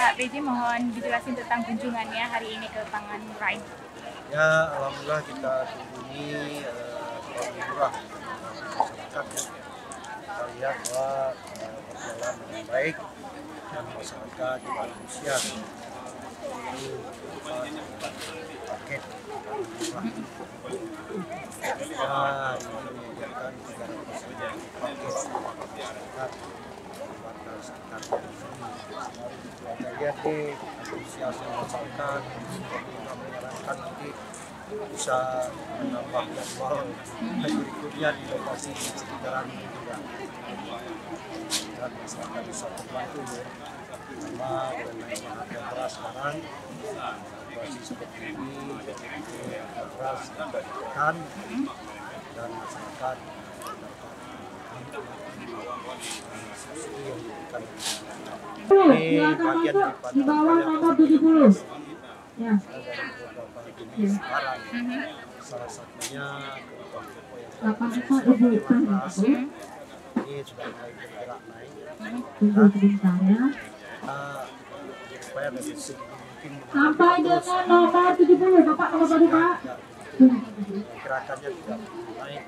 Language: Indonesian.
Pak PJ mohon dijelasin tentang kunjungannya hari ini ke Pangan Murah. Ya, alhamdulillah kita kunjungi Pangan Murah masyarakat ya. Kita lihat bahwa berjalan dengan baik dan masyarakat juga antusias paket murah. Ya, ini menyediakan 300 paket masyarakat batas sekitar sini. Kita lihat deh antusiasnya masyarakat, kita menyarankan nanti bisa menambah jadwal berikutnya di lokasi di sekitaran ini juga. Dan masyarakat bisa terbantu ya, karena dengan harga beras sekarang situasi seperti ini, harga beras ditekan dan masyarakat subsidi yang diberikan. Ini bagian daripada nomor 70. Ya. dari beberapa jenis barang. Salah satunya kebutuhan pokok yang beras ini sudah mulai bergerak naik. Tunggu sebentar ya. Supaya lebih mungkin Sampai dengan nomor 70, Bapak nomor baru Pak. gerakannya tidak naik.